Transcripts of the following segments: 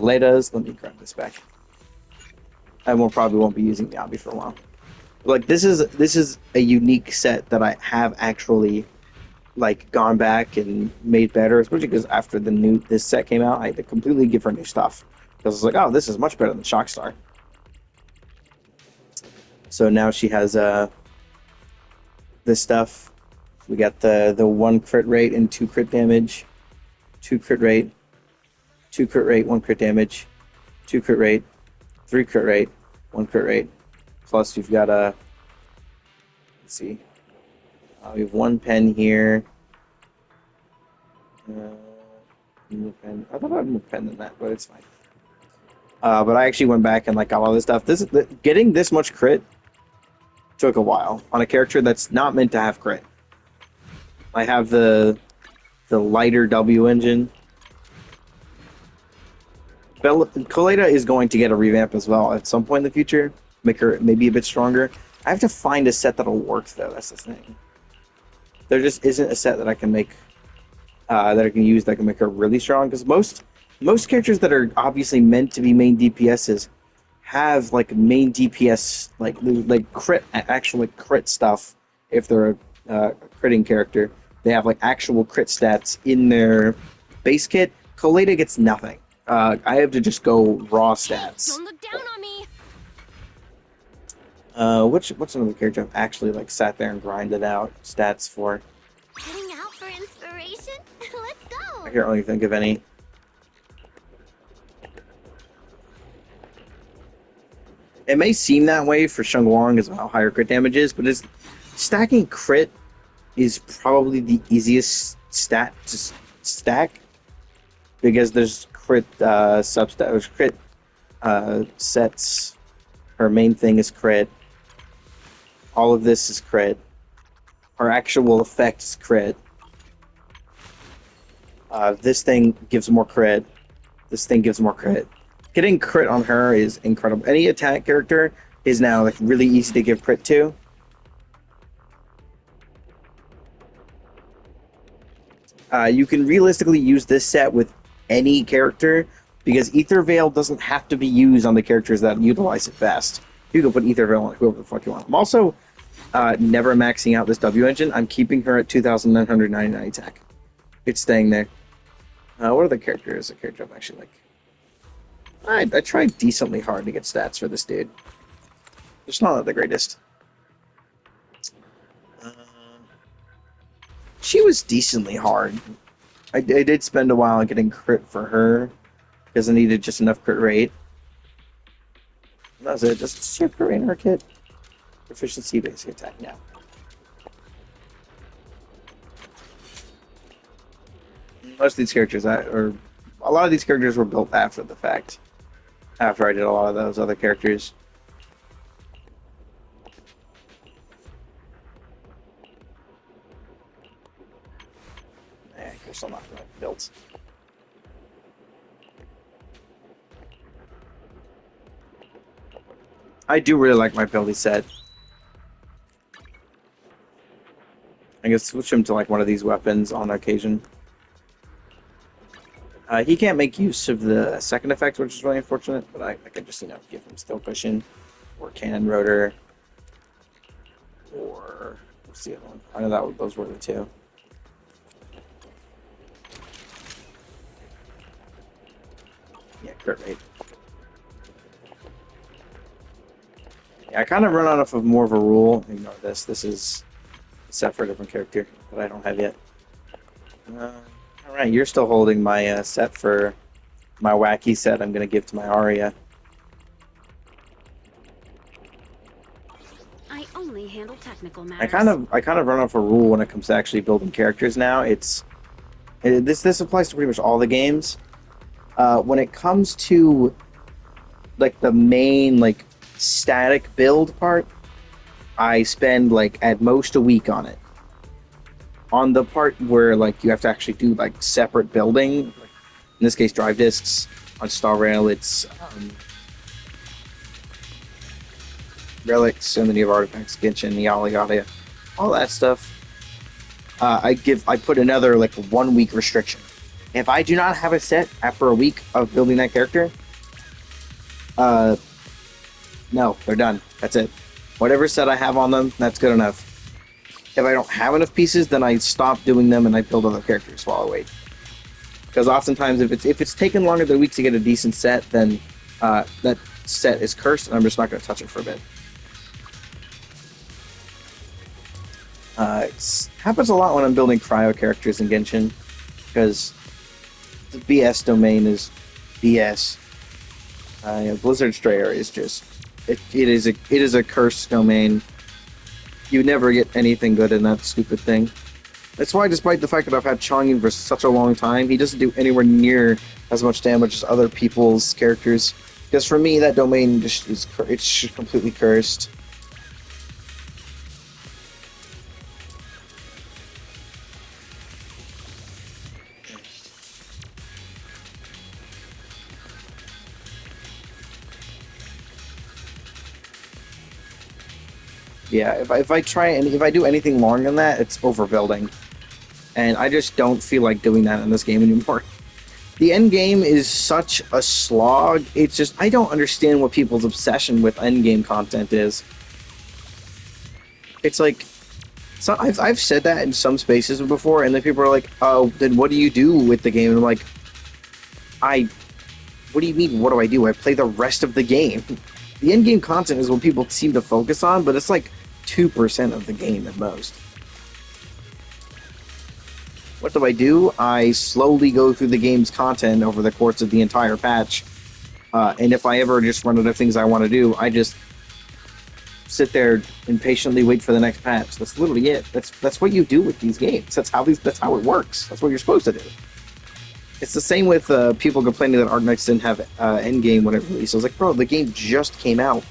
Ledas. Let me grab this back. I probably won't be using the obby for a while. Like this is a unique set that I have actually like gone back and made better, especially because after this set came out, I had to completely give her new stuff because it's like, oh, this is much better than Shockstar. So now she has this stuff. We got the 1 crit rate and 2 crit damage, 2 crit rate, 2 crit rate, 1 crit damage, 2 crit rate, 3 crit rate, 1 crit rate. Plus you've got a let's see, we have 1 pen here. More pen. I thought I had more pen than that, but it's fine. But I actually went back and like got all this stuff. Getting this much crit took a while on a character that's not meant to have crit. I have the lighter W engine. Kaleda is going to get a revamp as well at some point in the future. Make her maybe a bit stronger. I have to find a set that'll work though. That's the thing. There just isn't a set that I can make that I can use that can make her really strong. Because most characters that are obviously meant to be main DPSs have like main DPS like crit actual like crit stuff. If they're a critting character, they have like actual crit stats in their base kit. Kaleda gets nothing. I have to just go raw stats. Don't look down on me. What's another character I've actually like sat there and grinded out stats for? Heading out for inspiration? Let's go. I can't really think of any. It may seem that way for Shengwang as how higher crit damage is, but stacking crit is probably the easiest stat to stack because there's crit there's crit sets. Her main thing is crit. All of this is crit. Her actual effect is crit. This thing gives more crit. This thing gives more crit. Getting crit on her is incredible. Any attack character is now like really easy to give crit to. You can realistically use this set with any character because Ether Veil doesn't have to be used on the characters that utilize it best. You can put Ether Veil on whoever the fuck you want. I'm also never maxing out this W engine. I'm keeping her at 2,999 attack. It's staying there. What other character is a character I'm actually like? I tried decently hard to get stats for this dude. Just not the greatest. She was decently hard. I did spend a while getting crit for her because I needed just enough crit rate. That was it. Just she have crit rate in her kit. Proficiency, basic attack now. Most of these characters, or a lot of these characters were built after the fact. After I did a lot of those other characters. They're still not built. I do really like my ability set. I can switch him to like one of these weapons on occasion. He can't make use of the second effect, which is really unfortunate, but I can just, give him Still Cushion, or Cannon Rotor, or what's the other one? I know those were the two. Yeah, crit rate. Yeah, I kind of run out of more of a rule. Ignore this. This is set for a different character that I don't have yet. Alright, you're still holding my set for my wacky set I'm going to give to my Arya. I only handle technical matters. I kind of run off a rule when it comes to actually building characters now. This applies to pretty much all the games. When it comes to like the main like static build part, I spend like at most a week on it. On the part where like you have to actually do like separate building, in this case drive discs, on Star Rail it's relics, and then you have artifacts, Genshin, yada yada, all that stuff. I put another like 1 week restriction. If I do not have a set after a week of building that character, uh, no, they're done. That's it. Whatever set I have on them, that's good enough. If I don't have enough pieces, then I stop doing them and I build other characters while I wait. Because oftentimes, if it's taken longer than a week to get a decent set, then that set is cursed, and I'm just not going to touch it for a bit. It happens a lot when I'm building cryo characters in Genshin, because the BS domain is BS. Blizzard Strayer is just it is a cursed domain. You never get anything good in that stupid thing. That's why, despite the fact that I've had Chang'e for such a long time, he doesn't do anywhere near as much damage as other people's characters. Because for me, that domain just it's just completely cursed. Yeah, if I try and if I do anything longer than that, it's overbuilding, and I just don't feel like doing that in this game anymore. The end game is such a slog. It's just I don't understand what people's obsession with end game content is. It's like so I've said that in some spaces before, and then people are like, "Oh, then what do you do with the game?" And I'm like, "I what do you mean? What do I do? I play the rest of the game." The end game content is what people seem to focus on, but it's like 2% of the game at most. What do? I slowly go through the game's content over the course of the entire patch. And if I ever just run out of things I want to do, I just sit there and patiently wait for the next patch. That's literally it. That's what you do with these games. That's how it works. That's what you're supposed to do. It's the same with people complaining that Arknights didn't have endgame when it released. I was like, bro, the game just came out.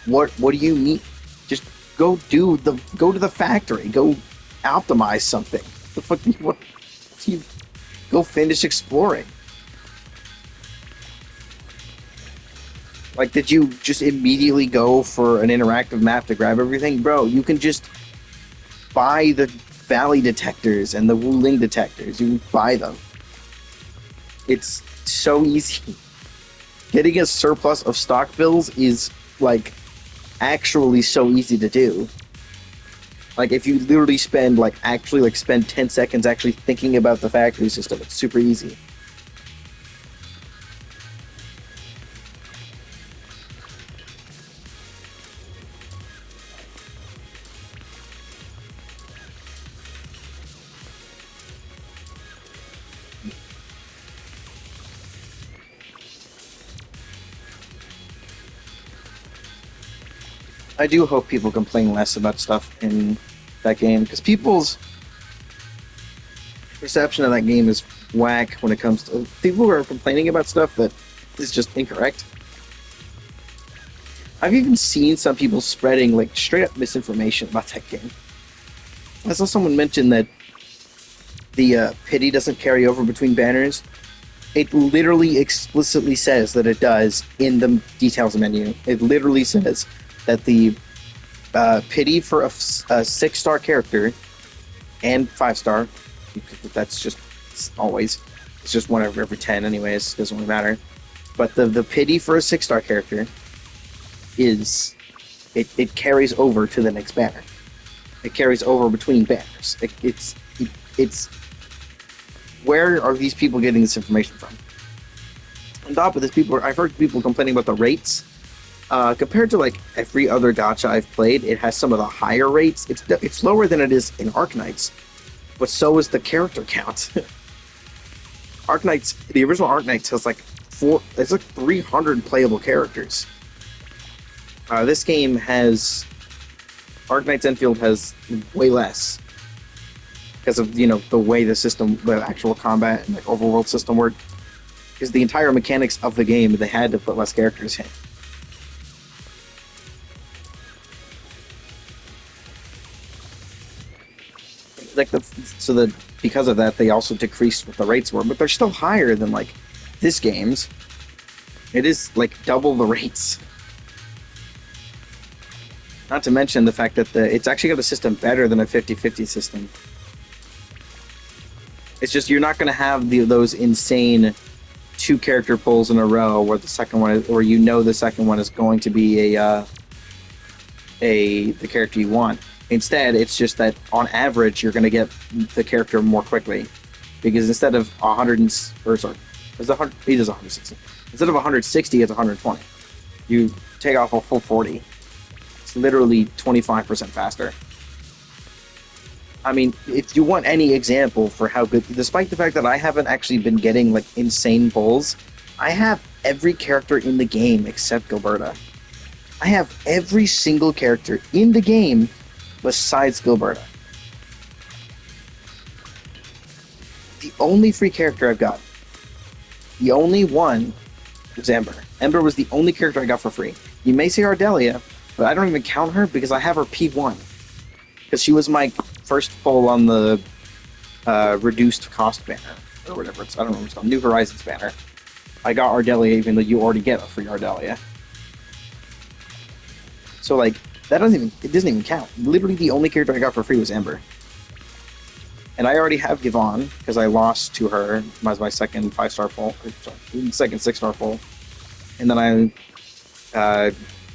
What do you need? Just go to the factory. Go optimize something. The fuck do you want? You go finish exploring. Like, did you just immediately go for an interactive map to grab everything? Bro, you can just buy the valley detectors and the Wuling detectors. You can buy them. It's so easy. Getting a surplus of stock bills is, like, actually so easy to do. Like, if you literally spend 10 seconds actually thinking about the factory system, it's super easy. I do hope people complain less about stuff in that game, because people's perception of that game is whack when it comes to people who are complaining about stuff that is just incorrect. I've even seen some people spreading like straight up misinformation about that game. I saw someone mention that the pity doesn't carry over between banners. It literally explicitly says that it does in the details menu. It literally says that the pity for a 6-star character and 5-star, that's just always, it's just one every 10 anyways, doesn't really matter. But the pity for a 6-star character is, it carries over to the next banner. It carries over between banners. It's where are these people getting this information from? On top of this, I've heard people complaining about the rates. Compared to like every other gacha I've played, it has some of the higher rates. It's lower than it is in Arknights, but so is the character count. Arknights, the original Arknights has it's like 300 playable characters. This game has Arknights Endfield has way less because of the way the actual combat and like overworld system worked. Because the entire mechanics of the game, they had to put less characters in. Because of that, they also decreased what the rates were, but they're still higher than like this game's. It is like double the rates. Not to mention the fact that it's actually got a system better than a 50-50 system. It's just you're not going to have those insane two character pulls in a row where the second one is, or the second one is going to be the character you want. Instead, it's just that on average you're going to get the character more quickly because instead of 100 or sorry, it's 100, he does 160. Instead of 160, it's 120. You take off a full 40. It's literally 25% faster. I mean, if you want any example for how good, despite the fact that I haven't actually been getting like insane pulls, I have every character in the game except Gilberta. I have every single character in the game besides Gilberta. The only free character I've got, the only one, was Ember. Ember was the only character I got for free. You may say Ardelia, but I don't even count her because I have her P1. Because she was my first pull on the reduced cost banner, or whatever it's, I don't know what it's called, New Horizons banner. I got Ardelia even though you already get a free Ardelia. So like, it doesn't even count. Literally the only character I got for free was Ember. And I already have Yvonne, because I lost to her as my second 5-star pull, second 6-star pull. And then I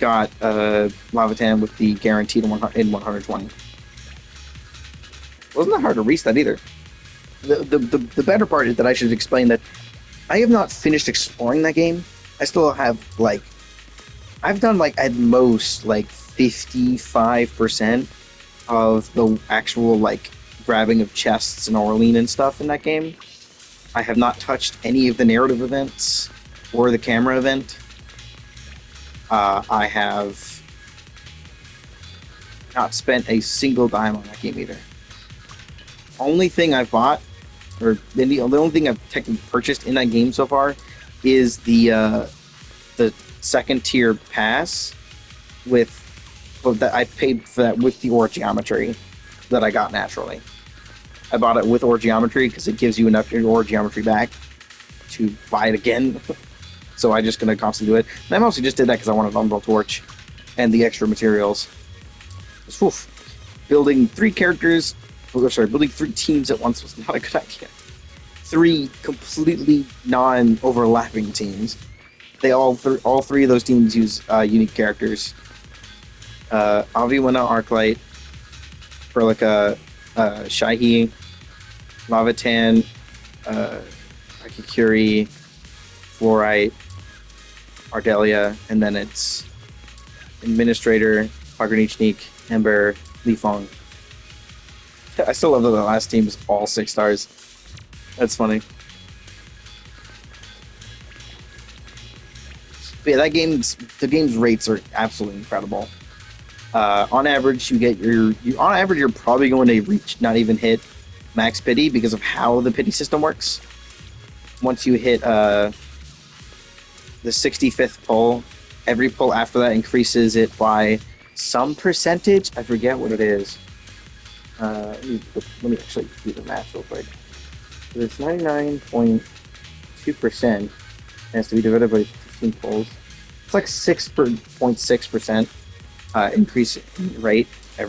got Lavatan with the guaranteed in 120. Wasn't that hard to reset either. The better part is that I should explain that I have not finished exploring that game. I still have like, I've done like at most like 55% of the actual like grabbing of chests and Orlean and stuff in that game. I have not touched any of the narrative events or the camera event. I have not spent a single dime on that game either. Only thing I've bought, or the only thing I've technically purchased in that game so far, is the second tier pass that I paid for that with the ore geometry that I got naturally. I bought it with ore geometry because it gives you enough ore geometry back to buy it again. So I'm just gonna constantly do it. And I mostly just did that because I wanted Umbral Torch and the extra materials. Oof. Building 3 characters. Building 3 teams at once was not a good idea. 3 completely non-overlapping teams. They all 3 of those teams use unique characters. Avi went out Arklight for like a Shahi, Lavatan, Akikuri, Fluorite, Ardelia, and then it's Administrator, Arknights, Ember, Li Fong. I still love that the last team is all 6 stars. That's funny. But yeah, the game's rates are absolutely incredible. On average, you're probably going to reach, not even hit max pity because of how the pity system works. Once you hit the 65th pull, every pull after that increases it by some percentage. I forget what it is. Let me actually do the math real quick. So it's 99.2% and has to be divided by 15 pulls. It's like 6.6% increase in rate for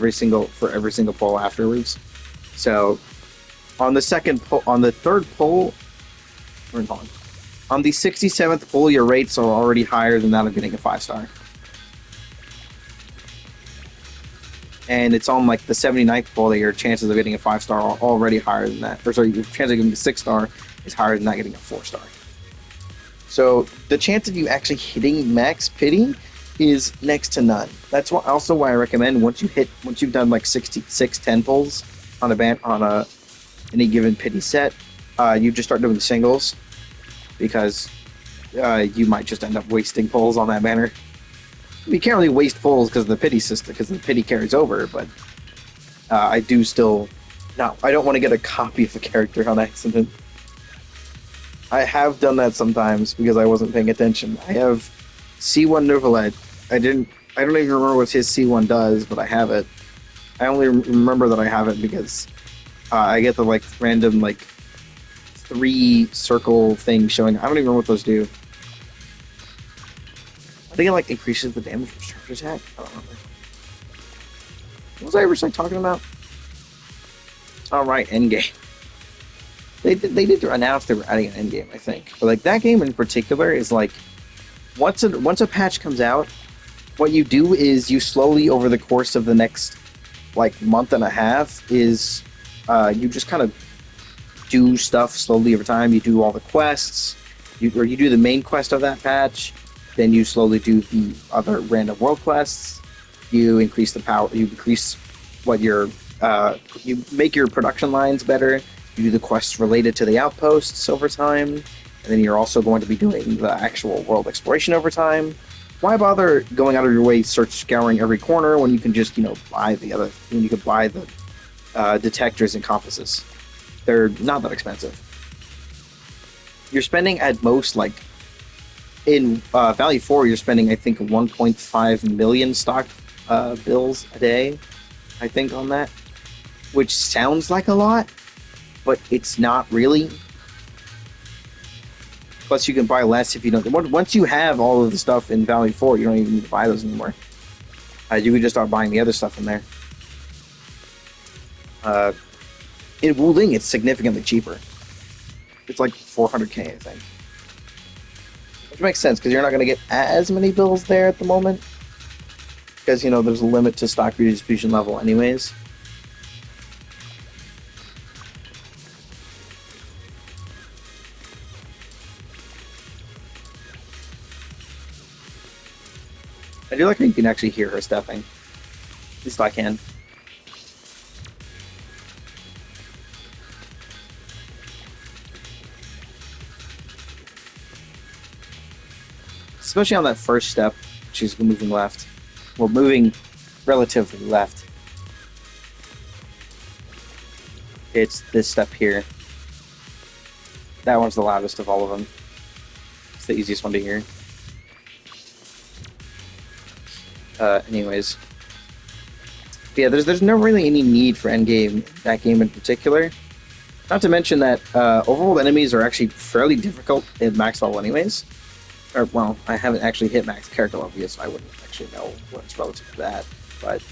every single pull afterwards. So on the third pull, on the 67th pull, your rates are already higher than that of getting a 5-star. And it's on like the 79th pull that your chances of getting a 5-star are already higher than that. Or sorry, your chance of getting a 6-star is higher than that getting a 4-star. So the chance of you actually hitting max pity is next to none. That's also why I recommend once you've done like 10 pulls on any given pity set, you just start doing singles because you might just end up wasting pulls on that banner. You can't really waste pulls because of the pity system, because the pity carries over, but I don't want to get a copy of a character on accident. I have done that sometimes because I wasn't paying attention. I have C1 Nervalet. I don't even remember what his C1 does, but I have it. I only remember that I have it because I get the like random like 3 circle thing showing. I don't even remember what those do. I think it like increases the damage from charge attack. I don't remember. What was I ever talking about? All right, endgame. they did announce they were adding an end game, I think. But like that game in particular is like once a patch comes out, what you do is you slowly over the course of the next like month and a half is you just kind of do stuff slowly over time. You do all the quests, you do the main quest of that patch, then you slowly do the other random world quests. You increase the power. You increase what your you make your production lines better. You do the quests related to the outposts over time, and then you're also going to be doing the actual world exploration over time. Why bother going out of your way, scouring every corner when you can just buy when you could buy the detectors and compasses. They're not that expensive. You're spending at most like in Valley 4, you're spending I think 1.5 million stock bills a day. I think on that, which sounds like a lot, but it's not really. Plus, you can buy less if you don't. Once you have all of the stuff in Valley 4, you don't even need to buy those anymore. You can just start buying the other stuff in there. In Wuling, it's significantly cheaper. It's like 400k, I think. Which makes sense, because you're not going to get as many bills there at the moment. Because, there's a limit to stock redistribution level anyways. I do like how you can actually hear her stepping. At least I can. Especially on that first step, she's moving left. Well, moving relatively left. It's this step here. That one's the loudest of all of them. It's the easiest one to hear. Anyways. But yeah, there's no really any need for endgame, that game in particular. Not to mention that overworld enemies are actually fairly difficult at max level anyways. Or, well, I haven't actually hit max character level yet, so I wouldn't actually know what's relative to that. But,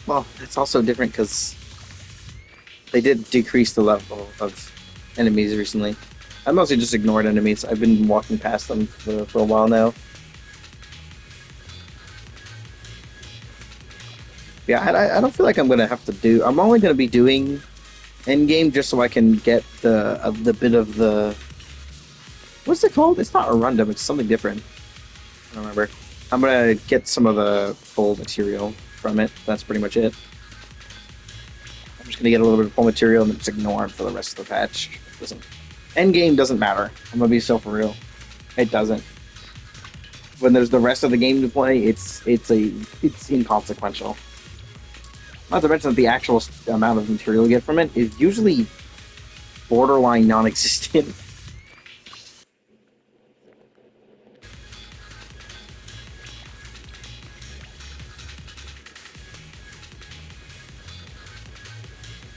well, it's also different because they did decrease the level of enemies recently. I mostly just ignored enemies. I've been walking past them for a while now. Yeah, I don't feel like I'm gonna have to do. I'm only gonna be doing endgame just so I can get the bit of the. What's it called? It's not a rundum. It's something different. I don't remember. I'm gonna get some of the full material from it. That's pretty much it. I'm just gonna get a little bit of full material and then just ignore it for the rest of the patch. Endgame doesn't matter. I'm gonna be so for real. It doesn't. When there's the rest of the game to play, it's inconsequential. Not to mention that the actual amount of material you get from it is usually borderline non-existent.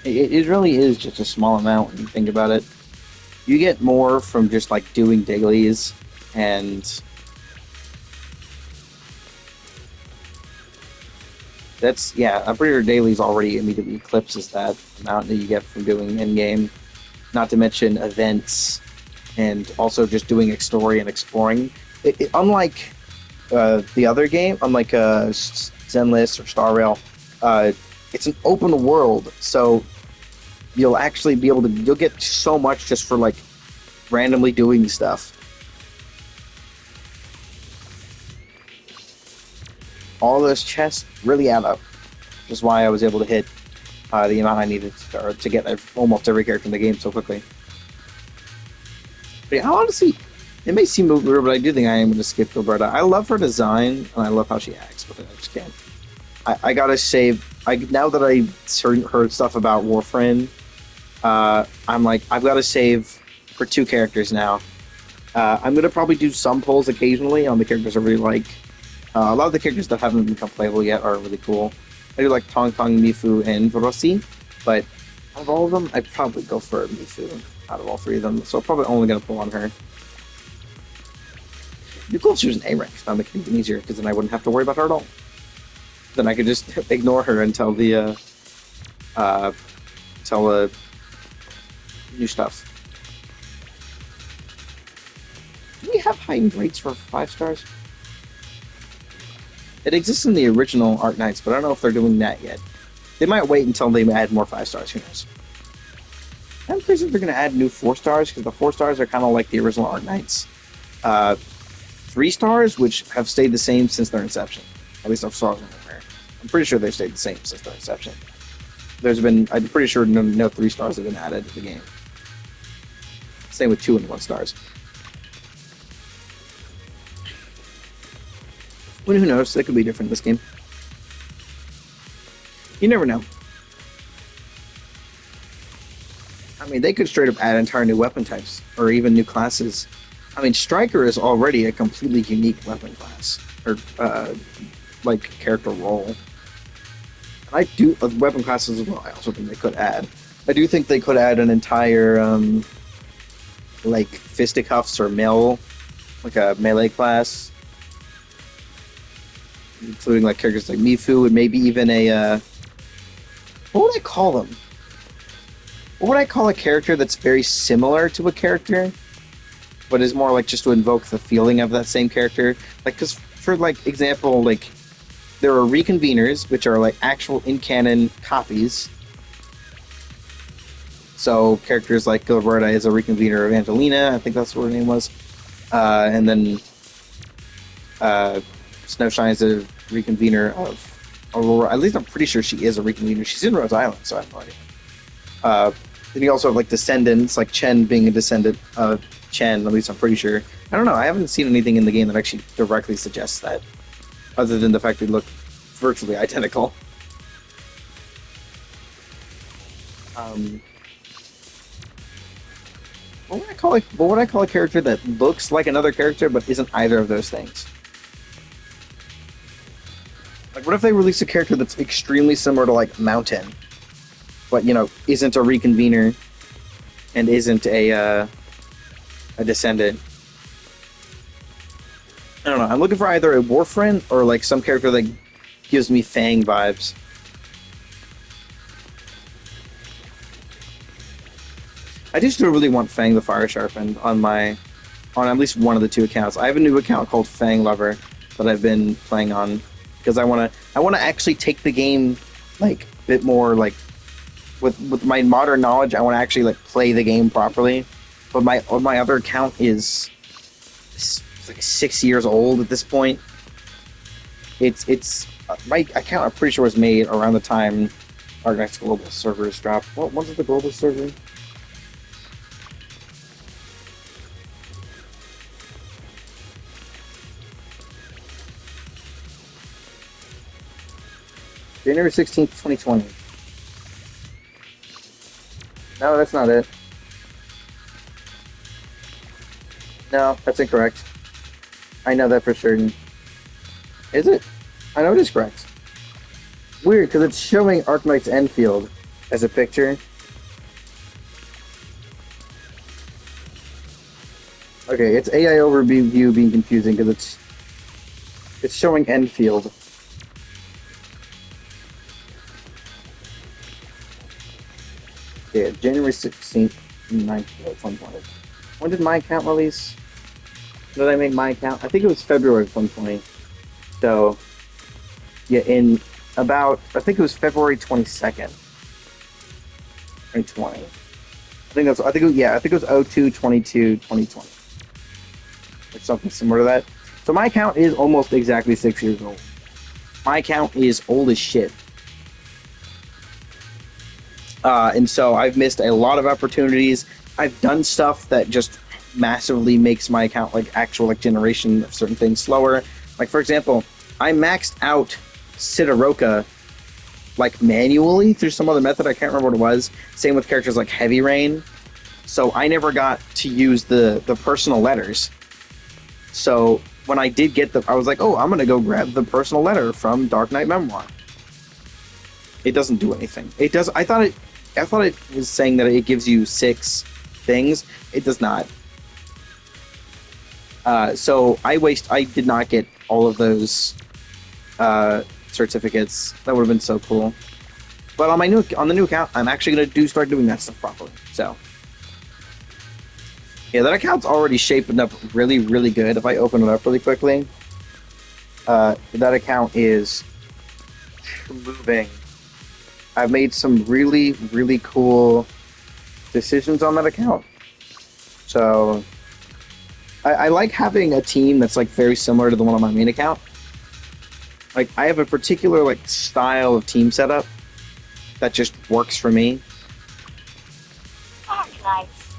It really is just a small amount when you think about it. You get more from just like doing dailies and that's, yeah, I'm pretty sure dailies already immediately eclipses that amount that you get from doing in-game. Not to mention events and also just doing story and exploring. Unlike the other game, unlike Zenless or Star Rail, it's an open world, so you'll actually be able to, you'll get so much just for like randomly doing stuff. All those chests really add up, which is why I was able to hit the amount I needed to get almost every character in the game so quickly. But yeah, honestly, it may seem weird, but I do think I am going to skip Gilberta. I love her design, and I love how she acts, but I just can't. I gotta save. Now that I heard stuff about Warframe, I'm like, I've got to save for 2 characters now. I'm going to probably do some polls occasionally on the characters I really like. A lot of the characters that haven't become playable yet are really cool. I do like Tong Tong, Mifu, and Rossi, but out of all of them, I'd probably go for Mifu out of all 3 of them, so I'm probably only going to pull on her. It'd be cool if she was an A-rank, that would make it even easier, because then I wouldn't have to worry about her at all. Then I could just ignore her until the until new stuff. Do we have heightened rates for 5 stars? It exists in the original Arknights, but I don't know if they're doing that yet. They might wait until they add more 5 stars. Who knows? I'm curious if they're going to add new 4 stars, because the 4 stars are kind of like the original Arknights. 3 stars, which have stayed the same since their inception. At least I'm pretty sure they've stayed the same since their inception. I'm pretty sure no 3 stars have been added to the game. Same with 2 and 1 stars. Well, who knows? That could be different in this game. You never know. I mean, they could straight up add entire new weapon types, or even new classes. I mean, Striker is already a completely unique weapon class, or like character role. And I do weapon classes as well. I also think they could add. I do think they could add an entire like fisticuffs or like a melee class, including like characters like Mifu and maybe even a what would I call them? What would I call a character that's very similar to a character, but is more like just to invoke the feeling of that same character? Like, because for like example, like there are reconveners, which are like actual in-canon copies. So characters like Gilberta is a reconvener of Angelina, I think that's what her name was, and then Snowshine is a reconvener of Aurora. At least I'm pretty sure she is a reconvener. She's in Rose Island, so I have no idea. Then you also have like descendants, like Chen being a descendant of Chen, at least I'm pretty sure. I don't know, I haven't seen anything in the game that actually directly suggests that, other than the fact they look virtually identical. What would I call a character that looks like another character but isn't either of those things? Like, what if they release a character that's extremely similar to like Mountain, but isn't a reconvener and isn't a descendant? I don't know. I'm looking for either a Warfriend or like some character that gives me Fang vibes. I do still really want Fang the Fire Sharpened on at least one of the 2 accounts. I have a new account called Fang Lover that I've been playing on because I want to actually take the game like a bit more like with my modern knowledge. I want to actually like play the game properly. But my other account is like 6 years old at this point. It's my account, I'm pretty sure, was made around the time our next global servers dropped. What was it, the global server? January 16th, 2020. No, that's not it. No, that's incorrect. I know that for certain. Is it? I know it is correct. Weird, because it's showing Arknights Endfield as a picture. Okay, it's AI overview being confusing because it's showing Endfield. Yeah, January 16th, 2020. When did my account release? Did I make my account? I think it was February 2020. So, yeah, I think it was February 22nd, 2020. I think it was 02/22/2020. Or something similar to that. So my account is almost exactly 6 years old. My account is old as shit. And so I've missed a lot of opportunities. I've done stuff that just massively makes my account like actual like generation of certain things slower. Like, for example, I maxed out Sidoroka like manually through some other method. I can't remember what it was. Same with characters like Heavy Rain. So I never got to use the personal letters. So when I did get I was like, oh, I'm gonna go grab the personal letter from Dark Knight Memoir. It doesn't do anything. It does. I thought it was saying that it gives you 6 things. It does not. So I did not get all of those certificates. That would have been so cool. But on the new account, I'm actually gonna start doing that stuff properly. So yeah, that account's already shaping up really, really good. If I open it up really quickly, that account is moving. I've made some really, really cool decisions on that account. So I like having a team that's like very similar to the one on my main account. Like I have a particular like style of team setup that just works for me, Arknights.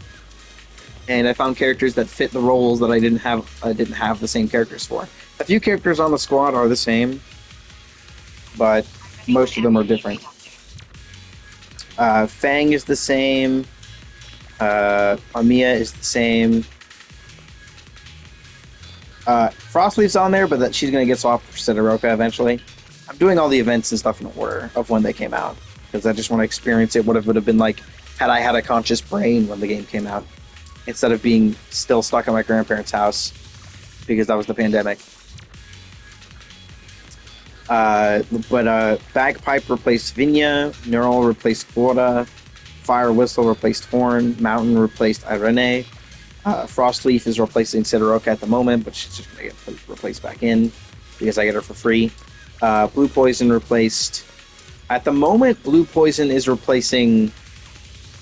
and I found characters that fit the roles that I didn't have the same characters for. A few characters on the squad are the same, but most of them are different. Fang is the same. Armia is the same. Frostleaf's on there, but that she's gonna get swapped for Sidoroka eventually. I'm doing all the events and stuff in order of when they came out because I just want to experience it. What it would have been like had I had a conscious brain when the game came out, instead of being still stuck at my grandparents' house because that was the pandemic. But Bagpipe replaced Vinya, Neural replaced Quora, Fire Whistle replaced Horn, Mountain replaced Irene, Frostleaf is replacing Sidoroka at the moment, but she's just going to get replaced back in because I get her for free. Blue Poison replaced. At the moment, Blue Poison is replacing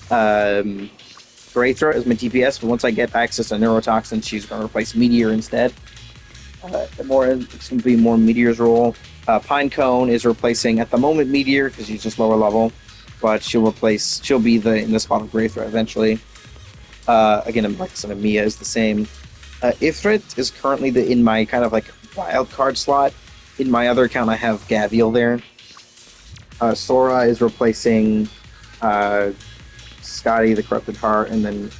Grey Throat as my DPS, but once I get access to Neurotoxin, she's going to replace Meteor instead. It's going to be more Meteor's role. Pinecone is replacing at the moment Meteor because she's just lower level, but she'll be in the spot of Grey Throat eventually. Again, like I said, Mia is the same. Ifrit is currently in my kind of like wild card slot. In my other account, I have Gaviel there. Sora is replacing Scotty, the Corrupted Heart, and then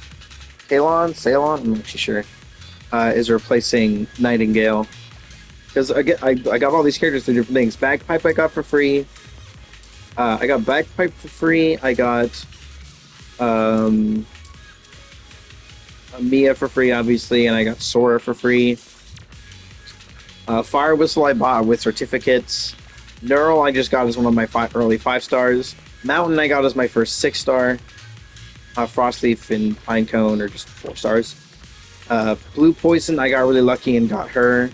Ceylon, I'm not actually sure, is replacing Nightingale. Because I got all these characters through different things. Bagpipe I got for free. I got Bagpipe for free. I got Mia for free, obviously, and I got Sora for free. Fire Whistle I bought with certificates. Neural I just got as one of my early 5 stars. Mountain I got as my first 6 star. Frostleaf and Pinecone are just 4 stars. Blue Poison I got really lucky and got her.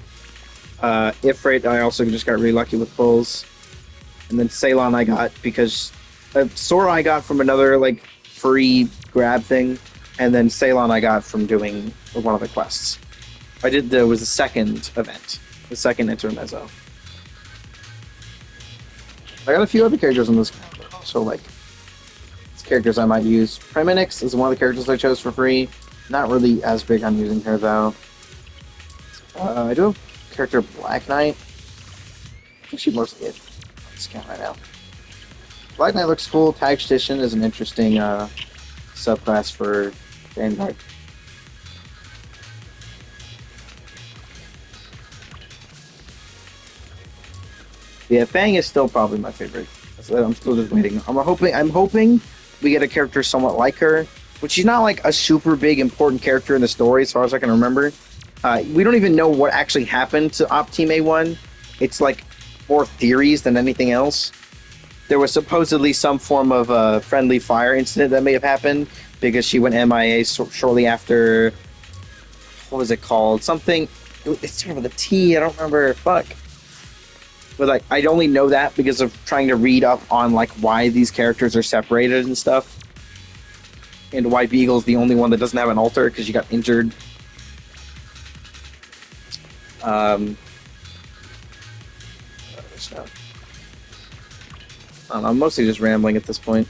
Ifrit I also just got really lucky with pulls. And then Ceylon I got because Sora I got from another like free grab thing. And then Ceylon I got from doing one of the quests. Was the second event, the second intermezzo. I got a few other characters on this, so like characters I might use. Priminix is one of the characters I chose for free. Not really as big on using her though. I do have character Black Knight. I think she mostly is on this account right now. Black Knight looks cool. Tactician is an interesting subclass for Vanguard. Yeah, Fang is still probably my favorite. I'm still just waiting. I'm hoping we get a character somewhat like her, but she's not like a super big important character in the story as far as I can remember. We don't even know what actually happened to Op Team A1. It's like more theories than anything else. There was supposedly some form of a friendly fire incident that may have happened because she went MIA shortly after. What was it called? Something. It's sort of a T. I don't remember. Fuck. But like, I only know that because of trying to read up on like why these characters are separated and stuff, and why Beagle's the only one that doesn't have an altar because she got injured. I'm mostly just rambling at this point.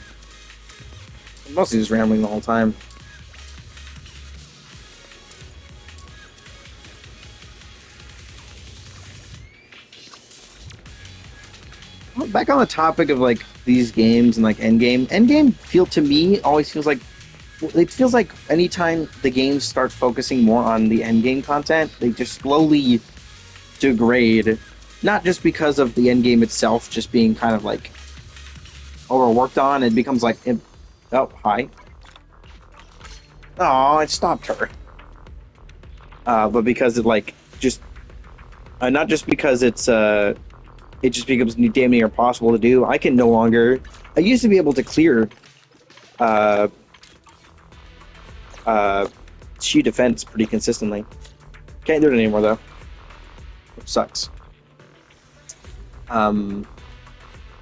I'm mostly just rambling the whole time. Well, back on the topic of like these games and like Endgame to me always feels like it feels like anytime the games start focusing more on the endgame content, they just slowly degrade. Not just because of the endgame itself just being kind of like overworked on, it becomes like, oh, hi. Oh, it stopped her. But because it like just, not just because it just becomes damn near impossible to do. I can no longer I used to be able to clear uh, uh, shield defense pretty consistently. Can't do it anymore though, which sucks. But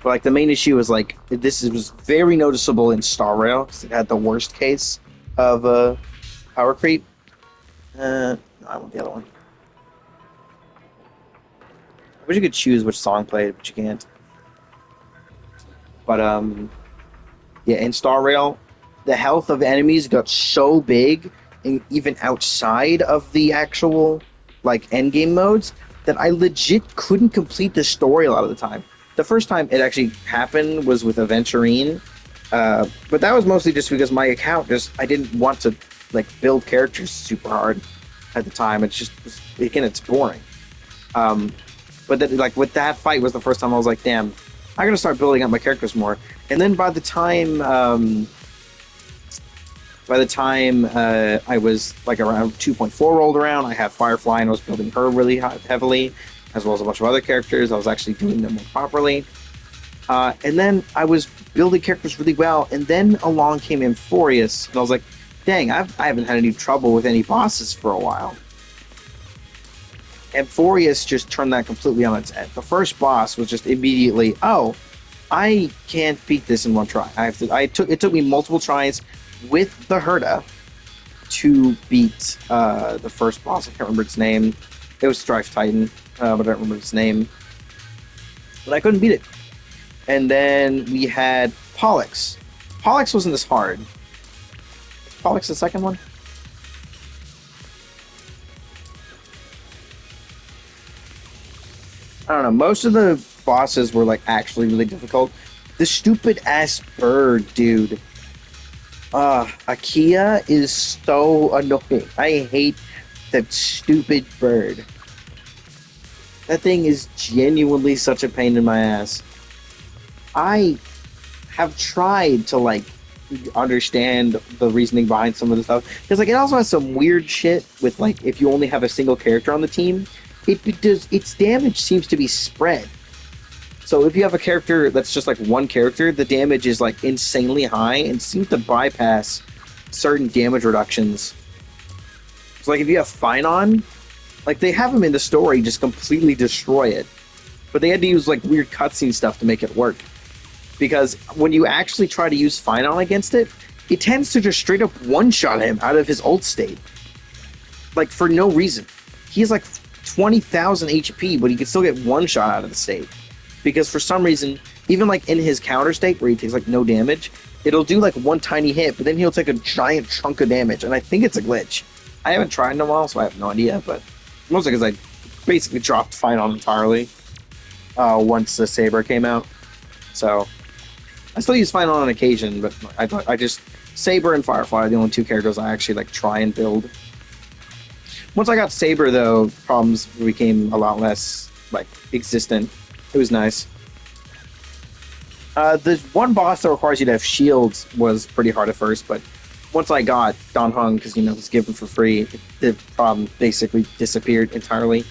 like the main issue was like was very noticeable in Star Rail because it had the worst case of power creep. No, I want the other one. I wish you could choose which song played, but you can't. But yeah, in Star Rail, the health of enemies got so big, and even outside of the actual like end game modes, that I legit couldn't complete the story a lot of the time. The first time it actually happened was with Aventurine, but that was mostly just because my account I didn't want to like build characters super hard at the time. It's just again it's boring. But that like with that fight was the first time I was like, damn, I'm gonna start building up my characters more. And then by the time I was like around 2.4 rolled around, I had Firefly and I was building her really heavily, as well as a bunch of other characters. I was actually doing them more properly. And then I was building characters really well, and then along came Amphorius, and I was like, dang, I haven't had any trouble with any bosses for a while. Amphorius just turned that completely on its head. The first boss was just immediately, oh, I can't beat this in one try. It took me multiple tries with the Herda to beat the first boss. I can't remember its name. It was Strife Titan, but I don't remember its name. But I couldn't beat it. And then we had Pollux. Pollux wasn't this hard. Was Pollux the second one? I don't know. Most of the bosses were like actually really difficult. The stupid ass bird, dude. Akia is so annoying. I hate that stupid bird. That thing is genuinely such a pain in my ass. I have tried to like understand the reasoning behind some of the stuff because like it also has some weird shit with like if you only have a single character on the team, it does its damage seems to be spread. So if you have a character that's just like one character, the damage is like insanely high and seems to bypass certain damage reductions. So like if you have Finon, like they have him in the story just completely destroy it, but they had to use like weird cutscene stuff to make it work. Because when you actually try to use Finon against it, it tends to just straight up one-shot him out of his ult state. Like, for no reason. He has like 20,000 HP, but he can still get one shot out of the state. Because for some reason, even like in his counter state, where he takes like no damage, it'll do like one tiny hit, but then he'll take a giant chunk of damage, and I think it's a glitch. I haven't tried in a while, so I have no idea, but mostly because I basically dropped Finon entirely once the Saber came out. So I still use Finon on occasion, but I just Saber and Firefly are the only two characters I actually like try and build. Once I got Saber, though, problems became a lot less like existent. It was nice. The one boss that requires you to have shields was pretty hard at first, but once I got Don Hung, because it was given for free, the problem basically disappeared entirely.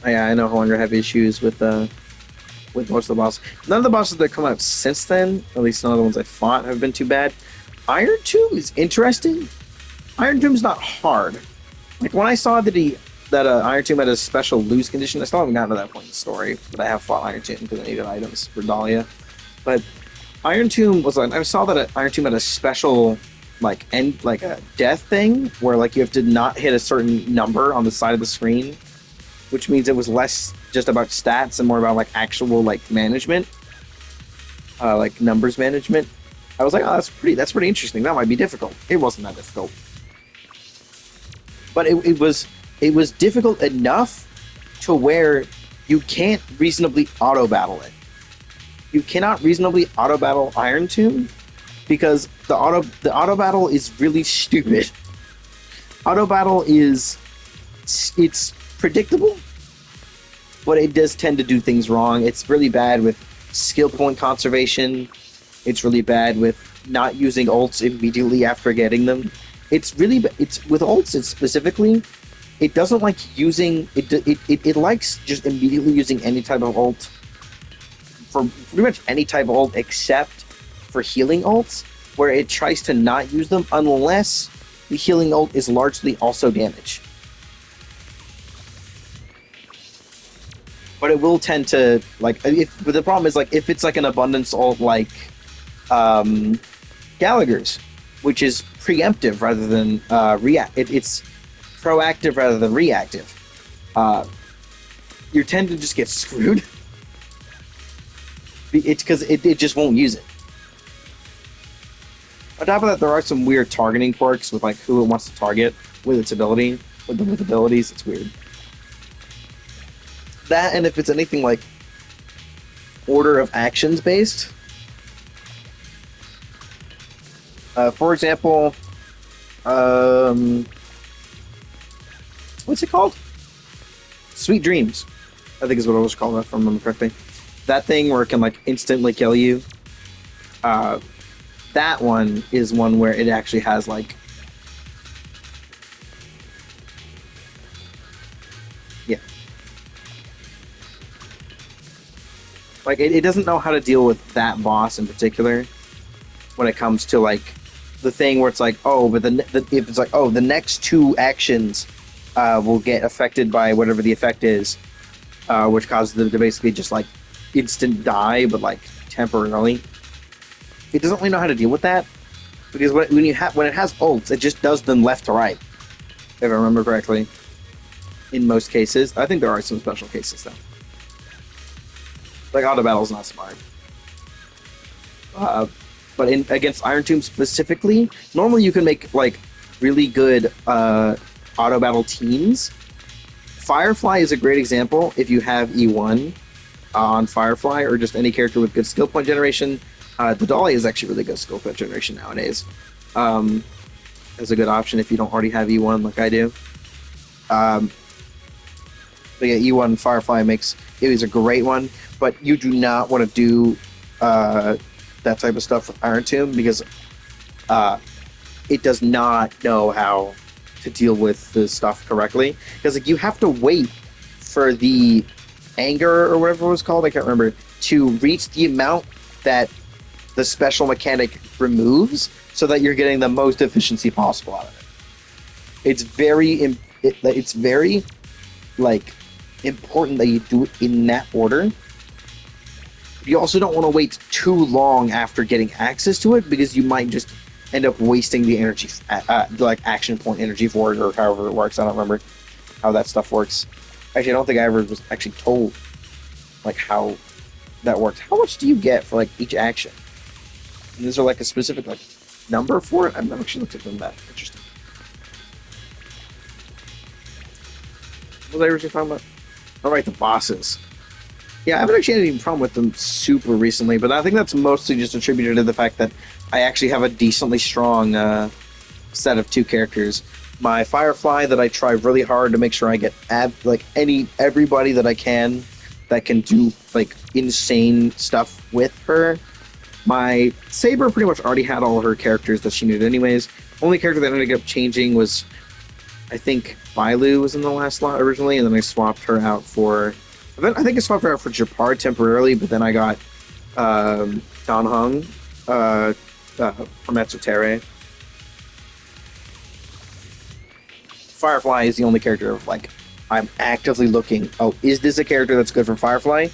Yeah, I no longer have issues with most of the bosses. None of the bosses that come out since then, at least none of the ones I fought, have been too bad. Iron Tomb is interesting. Iron Tomb's not hard. Like when I saw that Iron Tomb had a special lose condition, I still haven't gotten to that point in the story, but I have fought Iron Tomb because I needed items for Dahlia. But Iron Tomb was like, I saw that Iron Tomb had a special like a death thing where like you have to not hit a certain number on the side of the screen, which means it was less just about stats and more about like actual like management, like numbers management. I was like, oh, that's pretty interesting. That might be difficult. It wasn't that difficult, but it was difficult enough to where you can't reasonably auto battle it. You cannot reasonably auto battle Iron Tomb because the auto battle is really stupid. Auto battle it's predictable, but it does tend to do things wrong. It's really bad with skill point conservation. It's really bad with not using ults immediately after getting them. It's with ults. It's specifically it doesn't like using it likes just immediately using any type of ult for pretty much any type of ult except for healing ults, where it tries to not use them unless the healing ult is largely also damage. But it will tend to like but the problem is like if it's like an abundance ult like Gallagher's, which is preemptive rather than react. It's proactive rather than reactive. You tend to just get screwed. It's because it just won't use it. On top of that, there are some weird targeting quirks with like who it wants to target with its ability, with abilities. It's weird. That, and if it's anything like order of actions based. For example, what's it called? Sweet Dreams, I think is what it was called, if I remember correctly. That thing where it can like instantly kill you. That one is one where it actually has like, yeah, like it doesn't know how to deal with that boss in particular when it comes to like the thing where it's like, oh, but if it's like, oh, the next two actions will get affected by whatever the effect is, which causes them to basically just like instant die, but like temporarily. It doesn't really know how to deal with that because when it has ults, it just does them left to right. If I remember correctly, in most cases, I think there are some special cases though. Like auto battle's not smart. But against Iron Tomb specifically, normally you can make like really good auto battle teams. Firefly is a great example if you have E1 on Firefly or just any character with good skill point generation. The Dolly is actually really good skill point generation nowadays. As a good option if you don't already have E1 like I do. But yeah, E1 Firefly it is a great one, but you do not want to do that type of stuff with Iron Tomb because it does not know how to deal with the stuff correctly. Because like you have to wait for the anger or whatever it was called, I can't remember, to reach the amount that the special mechanic removes, so that you're getting the most efficiency possible out of it. It's very like important that you do it in that order. You also don't want to wait too long after getting access to it because you might just end up wasting the energy, like action point energy for it, or however it works. I don't remember how that stuff works. Actually, I don't think I ever was actually told like how that works. How much do you get for like each action? And is there like a specific like number for it? I've never actually looked at them that. Interesting. What was I originally talking about? All right, the bosses. Yeah, I haven't actually had any problem with them super recently, but I think that's mostly just attributed to the fact that I actually have a decently strong set of two characters. My Firefly that I try really hard to make sure I get everybody that I can that can do like insane stuff with her. My Saber pretty much already had all of her characters that she needed anyways. Only character that ended up changing was, I think, Bailu was in the last slot originally, and then I swapped her out for... I think I swapped her out for Japar temporarily, but then I got Dan Heng from Etsutere. Firefly is the only character like I'm actively looking. Oh, is this a character that's good for Firefly?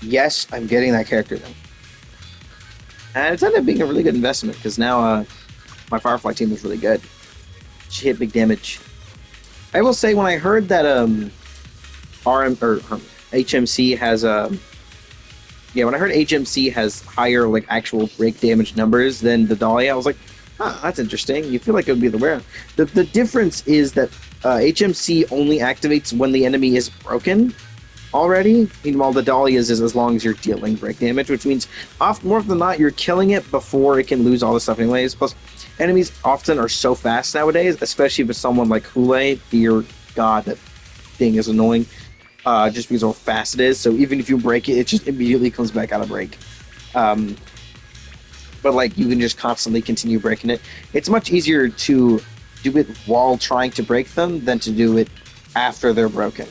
Yes, I'm getting that character then. And it's ended up being a really good investment because now my Firefly team is really good. She hit big damage. I will say when I heard that HMC has when I heard HMC has higher like actual break damage numbers than the Dahlia, I was like, that's interesting. You feel like it would be the wear. The difference is that HMC only activates when the enemy is broken already. Meanwhile, the Dahlia's is as long as you're dealing break damage, which means more often than not, you're killing it before it can lose all the stuff anyways. Plus, enemies often are so fast nowadays, especially with someone like Hule. Dear God, that thing is annoying. Just because of how fast it is. So even if you break it, it just immediately comes back out of break. But like you can just constantly continue breaking it. It's much easier to do it while trying to break them than to do it after they're broken.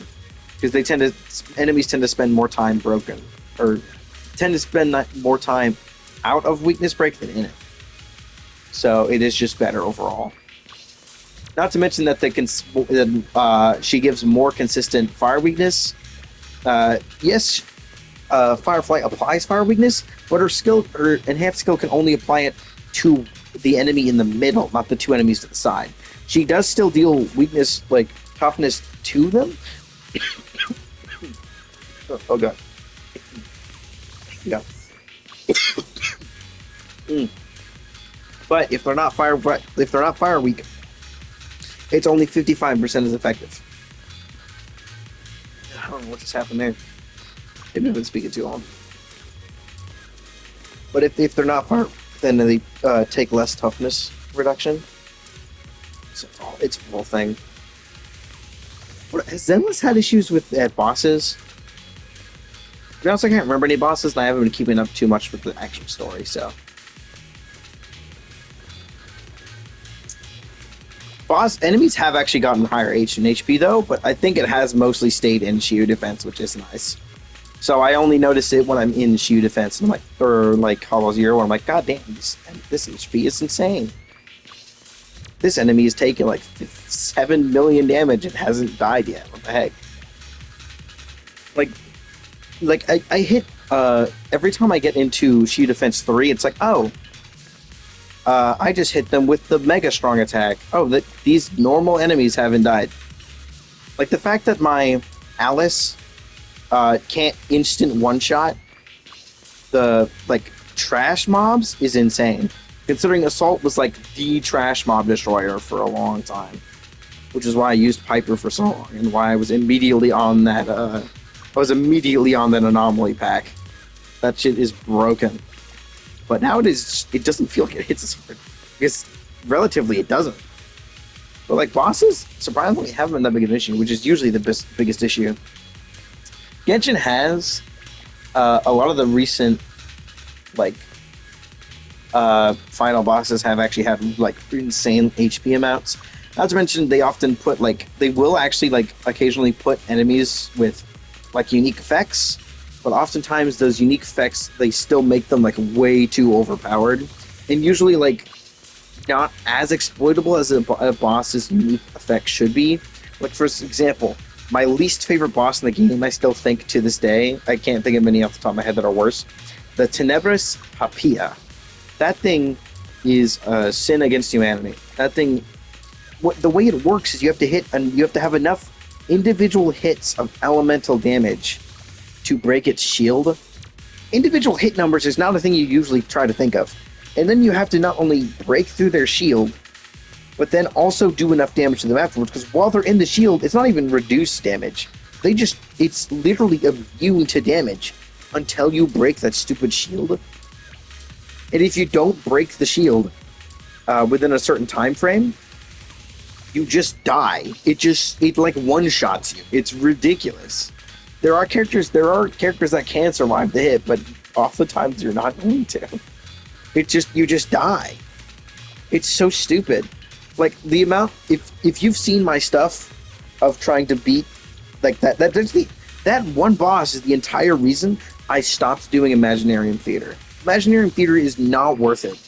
Because enemies tend to spend more time broken, or tend to spend more time out of weakness break than in it. So it is just better overall. Not to mention that she gives more consistent fire weakness. Yes, Firefly applies fire weakness, but her enhanced skill can only apply it to the enemy in the middle, not the two enemies to the side. She does still deal weakness, like toughness, to them. Oh god. Yeah. But if they're not fire weak, it's only 55% as effective. I don't know what just happened there. Maybe I've been speaking too long. But if they're not fire, then they take less toughness reduction. So it's a whole thing. Has Zenless had issues with bosses? To be honest, I can't remember any bosses, and I haven't been keeping up too much with the actual story, so. Enemies have actually gotten higher H and HP though, but I think it has mostly stayed in Shield defense, which is nice. So I only notice it when I'm in Shield defense, and I'm like, or like Hollow Zero, when I'm like, God damn, this HP is insane. This enemy is taking like 7 million damage and hasn't died yet. What the heck? Like I hit every time I get into Shield defense 3, it's like, oh. I just hit them with the Mega Strong attack. Oh, these normal enemies haven't died. Like, the fact that my Alice can't instant one-shot the, like, trash mobs is insane. Considering Assault was, like, the trash mob destroyer for a long time. Which is why I used Piper for so long, and why I was immediately on that, anomaly pack. That shit is broken. But nowadays, it doesn't feel like it hits as hard. Because relatively, it doesn't. But like bosses, surprisingly, haven't been that big of an issue, which is usually the biggest issue. Genshin has a lot of the recent, like, final bosses have actually had like insane HP amounts. Not to mention, they often put they will actually occasionally put enemies with like unique effects. But oftentimes those unique effects, they still make them like way too overpowered, and usually like not as exploitable as a boss's unique effect should be. Like, for example, my least favorite boss in the game, I still think to this day, I can't think of many off the top of my head that are worse. The Tenebris Papilla. That thing is a sin against humanity. That thing, the way it works is you have to hit, and you have to have enough individual hits of elemental damage to break its shield. Individual hit numbers is not a thing you usually try to think of. And then you have to not only break through their shield, but then also do enough damage to them afterwards, because while they're in the shield, it's not even reduced damage. It's literally immune to damage until you break that stupid shield. And if you don't break the shield within a certain time frame, you just die. It like one-shots you. It's ridiculous. There are characters that can survive the hit, but oftentimes you're not going to. You just die. It's so stupid. Like, the amount, if you've seen my stuff of trying to beat like that one boss is the entire reason I stopped doing Imaginarium Theater. Imaginarium Theater is not worth it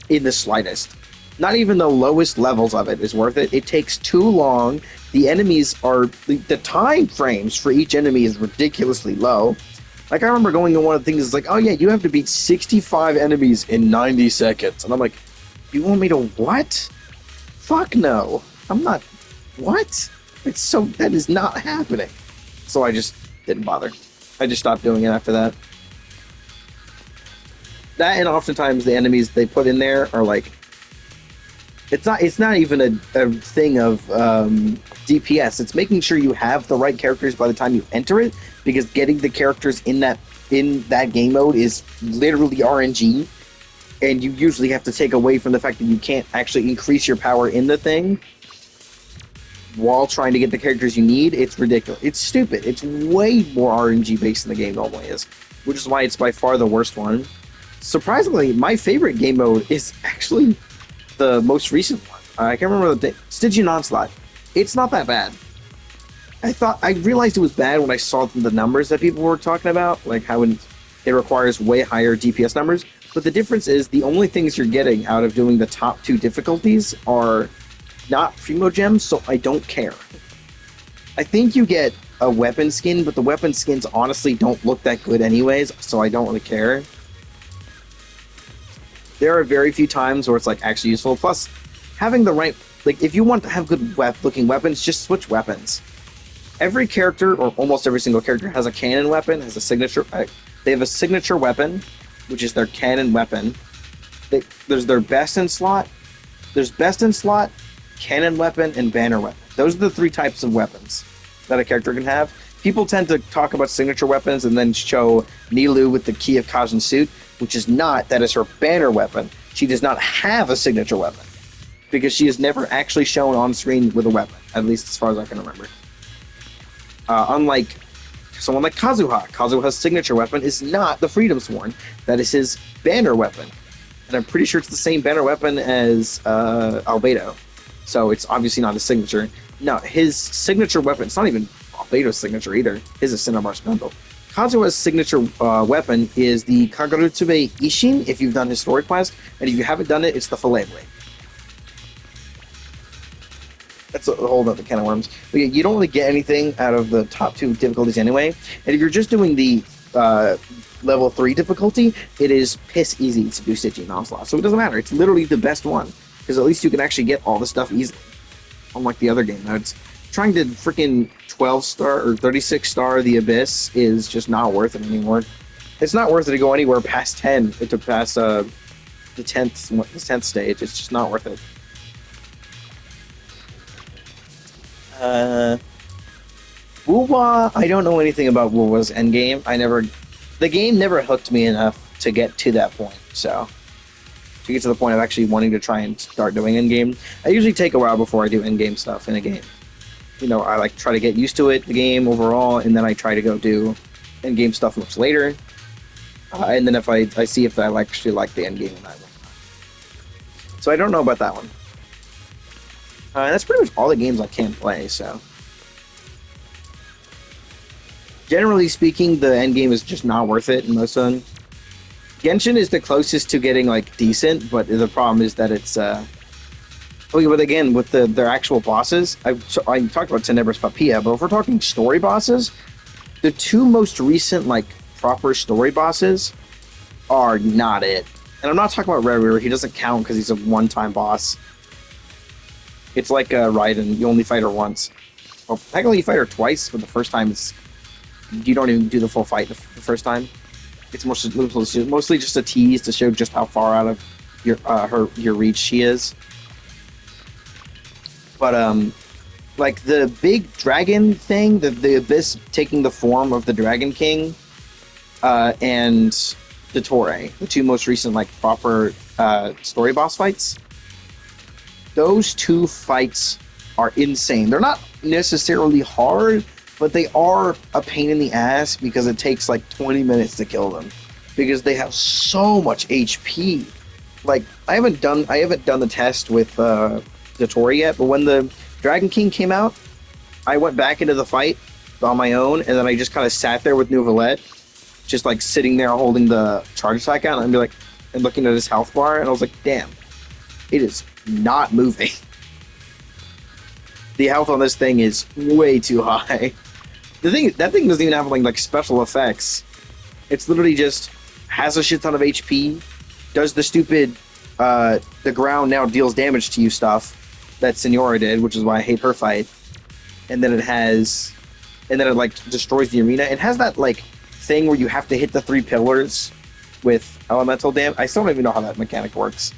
in the slightest. Not even the lowest levels of it is worth it. It takes too long. The enemies are... The time frames for each enemy is ridiculously low. Like, I remember going to one of the things, it's like, oh yeah, you have to beat 65 enemies in 90 seconds. And I'm like, you want me to what? Fuck no. I'm not... What? That is not happening. So I just didn't bother. I just stopped doing it after that. That, and oftentimes the enemies they put in there are like... It's not even a thing of DPS. It's making sure you have the right characters by the time you enter it, because getting the characters in that game mode is literally RNG, and you usually have to take away from the fact that you can't actually increase your power in the thing while trying to get the characters you need. It's ridiculous. It's stupid. It's way more RNG based than the game normally is, which is why it's by far the worst one. Surprisingly, my favorite game mode is actually the most recent one. I can't remember Stygian Onslaught. It's not that bad. I realized it was bad when I saw the numbers that people were talking about, like how it requires way higher DPS numbers. But the difference is the only things you're getting out of doing the top two difficulties are not Primo Gems, so I don't care. I think you get a weapon skin, but the weapon skins honestly don't look that good anyways, so I don't really care. There are very few times where it's like actually useful. Plus, having the right, like, if you want to have good looking weapons, just switch weapons. Every character, or almost every single character, has a canon weapon, has a signature. They have a signature weapon, which is their canon weapon. There's their best in slot. There's best in slot, canon weapon, and banner weapon. Those are the three types of weapons that a character can have. People tend to talk about signature weapons and then show Nilou with the Key of Kajin suit, which is not. That is her banner weapon. She does not have a signature weapon because she is never actually shown on screen with a weapon, at least as far as I can remember. Unlike someone like Kazuha. Kazuha's signature weapon is not the Freedom Sworn. That is his banner weapon. And I'm pretty sure it's the same banner weapon as Albedo. So it's obviously not his signature. No, his signature weapon, it's not even Albedo's signature either. His is Cinnabar Spindle. Kazuha's signature weapon is the Kagurutsume Ishin, if you've done his story quest. And if you haven't done it, it's the Fillet Blade. That's a whole other can of worms. But yeah, you don't really get anything out of the top two difficulties anyway. And if you're just doing the level 3 difficulty, it is piss easy to do Stygian Onslaught. So it doesn't matter. It's literally the best one. Because at least you can actually get all the stuff easily. Unlike the other game modes. Trying to freaking 12-star or 36-star the Abyss is just not worth it anymore. It's not worth it to go anywhere past 10 to pass the 10th stage. It's just not worth it. Wuwa, I don't know anything about Wuwa's endgame. The game never hooked me enough to get to that point, so to get to the point of actually wanting to try and start doing endgame. I usually take a while before I do endgame stuff in a game. You know, I like try to get used to it, the game overall, and then I try to go do endgame stuff much later. And then if I see if I actually like the endgame in that one. So I don't know about that one. That's pretty much all the games I can play, so. Generally speaking, the endgame is just not worth it in most of them. Genshin is the closest to getting, like, decent, but the problem is that it's, but again, with their actual bosses, I talked about Tenebris Papilla, but if we're talking story bosses, the two most recent, like, proper story bosses are not it. And I'm not talking about Red River, he doesn't count because he's a one-time boss. It's like Raiden, you only fight her once. Well, technically you fight her twice, but the first time you don't even do the full fight the first time. It's mostly just a tease to show just how far out of your reach she is. But like the big dragon thing, the Abyss taking the form of the Dragon King, and Dottore, the two most recent like proper story boss fights. Those two fights are insane. They're not necessarily hard, but they are a pain in the ass because it takes like 20 minutes to kill them because they have so much HP. Like I haven't done the test with Dottore yet, but when the Dragon King came out, I went back into the fight on my own, and then I just kind of sat there with Neuvillette, just like sitting there holding the charge attack out, and looking at his health bar, and I was like, damn, it is not moving. The health on this thing is way too high. That thing doesn't even have like special effects. It's literally just has a shit ton of HP, does the stupid the ground now deals damage to you stuff that Senora did, which is why I hate her fight. And then it like destroys the arena. It has that like thing where you have to hit the 3 pillars with elemental damage. I still don't even know how that mechanic works.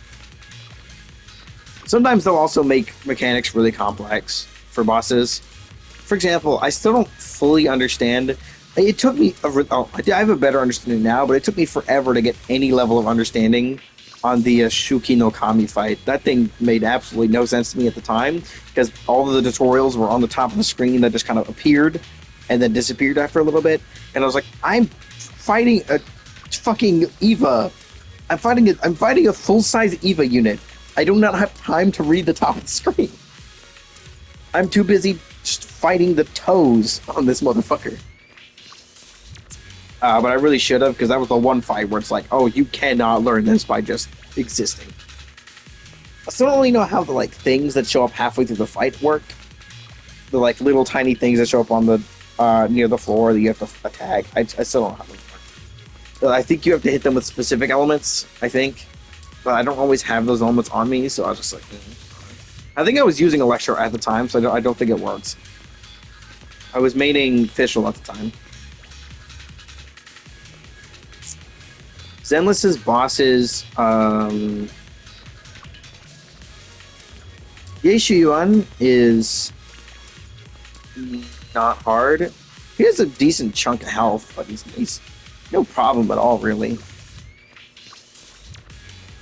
Sometimes they'll also make mechanics really complex for bosses. For example, I still don't fully understand. It took me I have a better understanding now, but it took me forever to get any level of understanding on the Shuki no Kami fight. That thing made absolutely no sense to me at the time because all of the tutorials were on the top of the screen that just kind of appeared and then disappeared after a little bit. And I was like, I'm fighting a fucking Eva. I'm fighting a full-size Eva unit. I do not have time to read the top of the screen. I'm too busy just fighting the toes on this motherfucker. But I really should have, because that was the one fight where it's like, oh, you cannot learn this by just existing. I still don't really know how the like things that show up halfway through the fight work. The like little tiny things that show up on the near the floor that you have to attack. I still don't know how they work. I think you have to hit them with specific elements, I think. But I don't always have those elements on me, so I was just like... I think I was using Electro at the time, so I don't think it works. I was maining Fischl at the time. Zenless's bosses, Yeishu Yuan is not hard. He has a decent chunk of health, but he's no problem at all, really.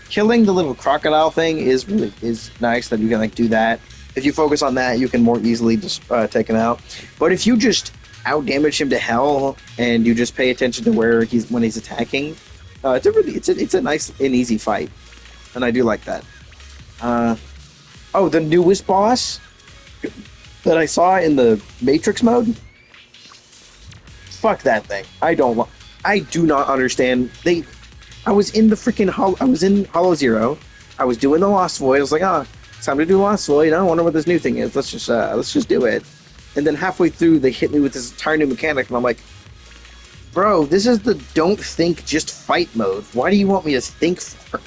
Killing the little crocodile thing is nice that you can like do that. If you focus on that, you can more easily just take him out. But if you just out damage him to hell and you just pay attention to where when he's attacking, it's a nice and easy fight, and I do like that. Oh, the newest boss that I saw in the Matrix mode. Fuck that thing. I do not understand. I was in the freaking I was in Hollow Zero. I was doing the Lost Void. I was like, it's time to do Lost Void. I wonder what this new thing is. Let's just do it. And then halfway through, they hit me with this entire new mechanic, and I'm like, bro, this is the don't think, just fight mode. Why do you want me to think for?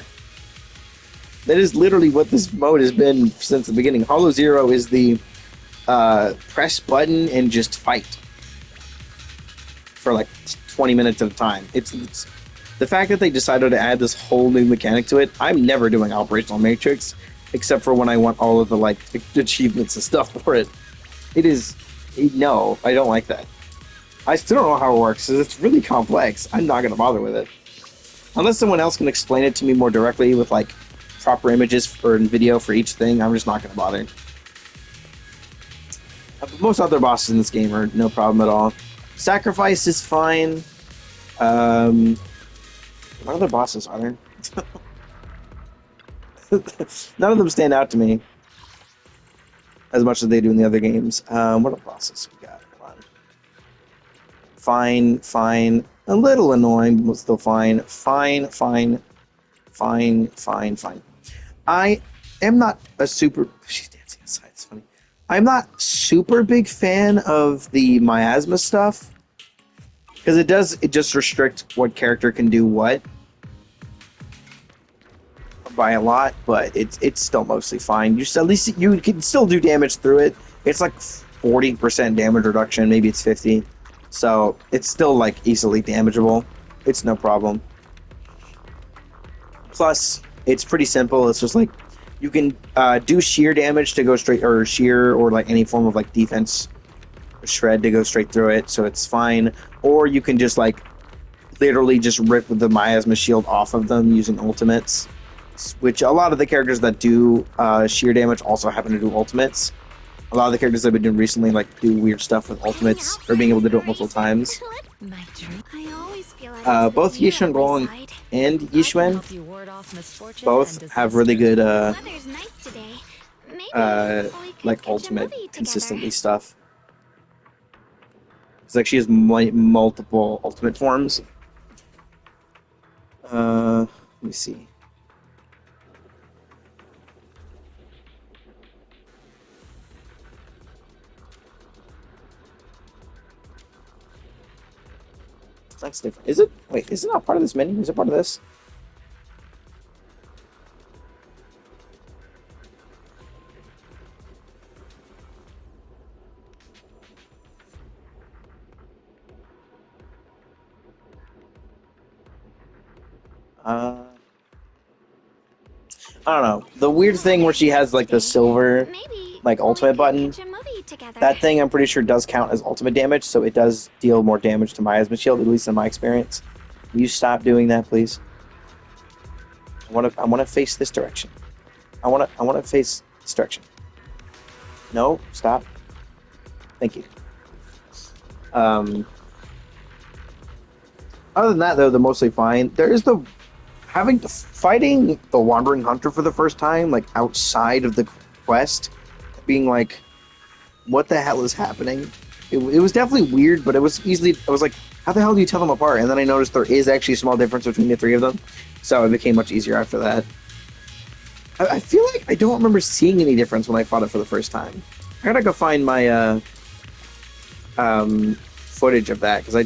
That is literally what this mode has been since the beginning. Hollow Zero is the press button and just fight for like 20 minutes at a time. It's the fact that they decided to add this whole new mechanic to it. I'm never doing Operational Matrix except for when I want all of the like achievements and stuff for it. No, I don't like that. I still don't know how it works, because it's really complex. I'm not going to bother with it. Unless someone else can explain it to me more directly with, like, proper images for video for each thing, I'm just not going to bother. Most other bosses in this game are no problem at all. Sacrifice is fine. What other bosses are there? None of them stand out to me as much as they do in the other games. What other bosses we got? Fine. A little annoying, but still fine. Fine. I am not a super... She's dancing outside, it's funny. I'm not super big fan of the miasma stuff, because it just restrict what character can do what by a lot, but it's still mostly fine. At least you can still do damage through it. It's like 40% damage reduction, maybe it's 50. So it's still like easily damageable. It's no problem. Plus, it's pretty simple. It's just like you can do sheer damage to go straight, or sheer, or like any form of like defense shred to go straight through it. So it's fine. Or you can just like literally just rip the miasma shield off of them using ultimates, which a lot of the characters that do sheer damage also happen to do ultimates. A lot of the characters I've been doing recently like do weird stuff with ultimates, or being able to do it multiple times. Both Yishuan Gong and Yishuan both have really good like ultimate consistently stuff. It's like she has multiple ultimate forms. Let me see. That's different. Is it? Wait, is it not part of this menu? Is it part of this? I don't know. The weird thing where she has like the silver like ultimate button, that thing I'm pretty sure does count as ultimate damage, so it does deal more damage to miasma shield, at least in my experience. Will you stop doing that, please? I want to face this direction. I want to face this direction. No, stop. Thank you. Other than that, though, they're mostly fine. There is the fighting the Wandering Hunter for the first time, like outside of the quest, being like, what the hell is happening? It was definitely weird, but it was easily. I was like, how the hell do you tell them apart? And then I noticed there is actually a small difference between the three of them, so it became much easier after that. I feel like I don't remember seeing any difference when I fought it for the first time. I gotta go find my footage of that because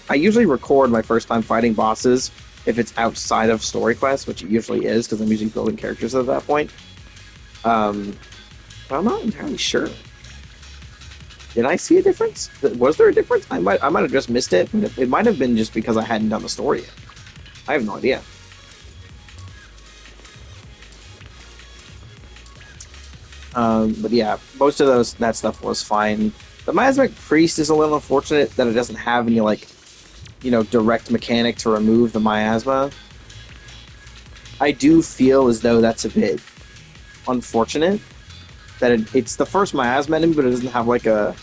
I usually record my first time fighting bosses if it's outside of story quests, which it usually is because I'm usually building characters at that point. But I'm not entirely sure. Did I see a difference? Was there a difference? I might have just missed it. It might have been just because I hadn't done the story yet. I have no idea. But yeah, most of that stuff was fine. The Miasmic Priest is a little unfortunate that it doesn't have any like, direct mechanic to remove the miasma. I do feel as though that's a bit unfortunate that it's the first miasma enemy, but it doesn't have like a.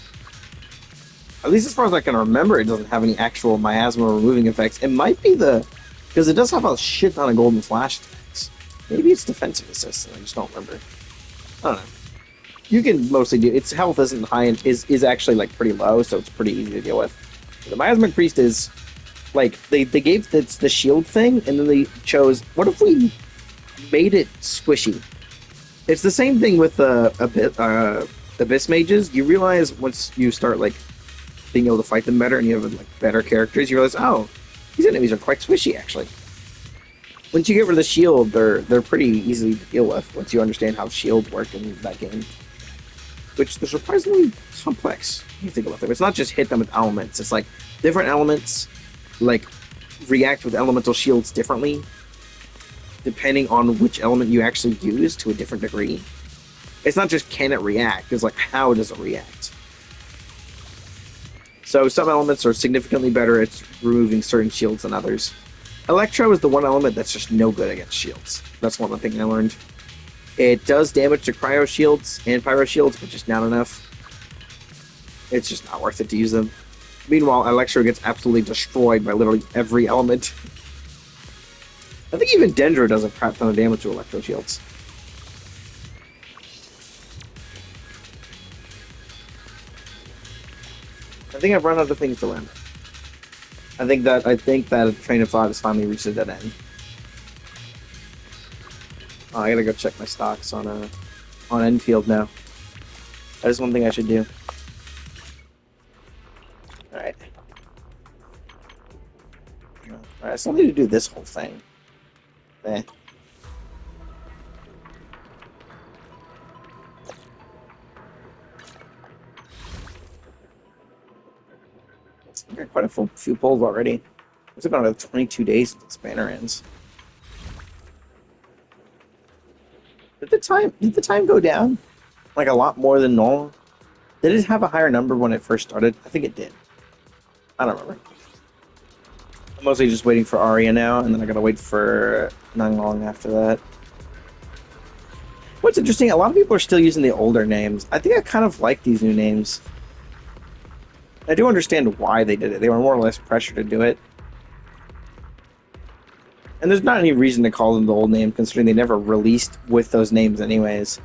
At least as far as I can remember, it doesn't have any actual miasma removing effects. It might be because it does have a shit ton of golden flash attacks. Maybe it's defensive assist. I just don't remember. I don't know. You can mostly do its health isn't high and is actually like pretty low, so it's pretty easy to deal with. The Miasmic Priest is like they gave the shield thing, and then they chose what if we made it squishy. It's the same thing with the Abyss mages. You realize once you start like being able to fight them better, and you have like better characters, you realize, oh, these enemies are quite squishy actually. Once you get rid of the shield, they're pretty easy to deal with once you understand how shields work in that game. Which they're surprisingly complex. You think about them. It's not just hit them with elements. It's like different elements like react with elemental shields differently depending on which element you actually use to a different degree. It's not just can it react, it's like how does it react. So some elements are significantly better at removing certain shields than others. Electro is the one element that's just no good against shields. That's one of the things I learned. It does damage to cryo shields and pyro shields, but just not enough. It's just not worth it to use them. Meanwhile, Electro gets absolutely destroyed by literally every element. I think even Dendro does a crap ton of damage to Electro shields. I think I've run out of things to learn. I think that a train of thought has finally reached a dead end. Oh, I gotta go check my stocks on Enfield now. That is one thing I should do. Alright. Alright, I still need to do this whole thing. Eh. I've got quite a few pulls already. It's about another 22 days until this banner ends. Did the time go down? Like a lot more than normal? Did it have a higher number when it first started? I think it did. I don't remember. I'm mostly just waiting for Arya now, and then I gotta wait for Nanglong after that. What's interesting, a lot of people are still using the older names. I think I kind of like these new names. I do understand why they did it. They were more or less pressured to do it. And there's not any reason to call them the old name, considering they never released with those names anyways.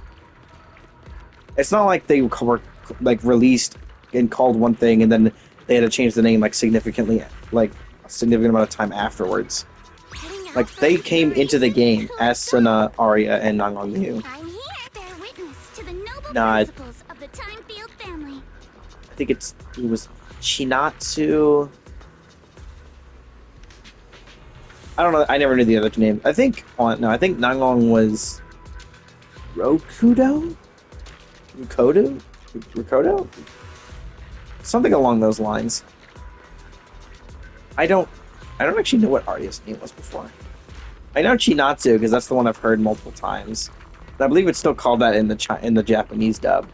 It's not like they were like released and called one thing, and then they had to change the name like significantly, like a significant amount of time afterwards. Like they came into the game as Sunna, Arya, and Nanglong Yu. I'm here, bear witness to the noble Nah, principles of the Timefield family. I think it was Chinatsu. I don't know. I never knew the other two names. I think Nanglong was Rokudo? Rukodo? Something along those lines. I don't actually know what Arya's name was before. I know Chinatsu because that's the one I've heard multiple times. I believe it's still called that in the Japanese dub,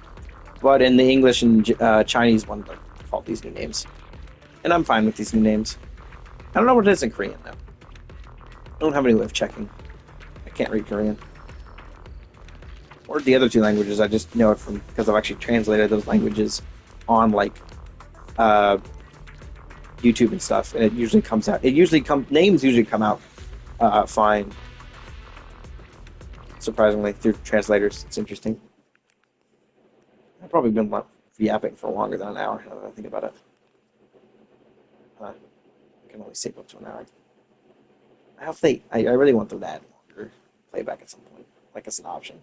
but in the English and Chinese one, they're called these new names, and I'm fine with these new names. I don't know what it is in Korean though. I don't have any way of checking. I can't read Korean. Or the other two languages, I just know it from because I've actually translated those languages on like YouTube and stuff, and it usually comes out. Names usually come out find, surprisingly, through translators. It's interesting. I've probably been yapping for longer than an hour now that I think about it. I can only save up to an hour. I really want them to add longer playback at some point, like it's an option.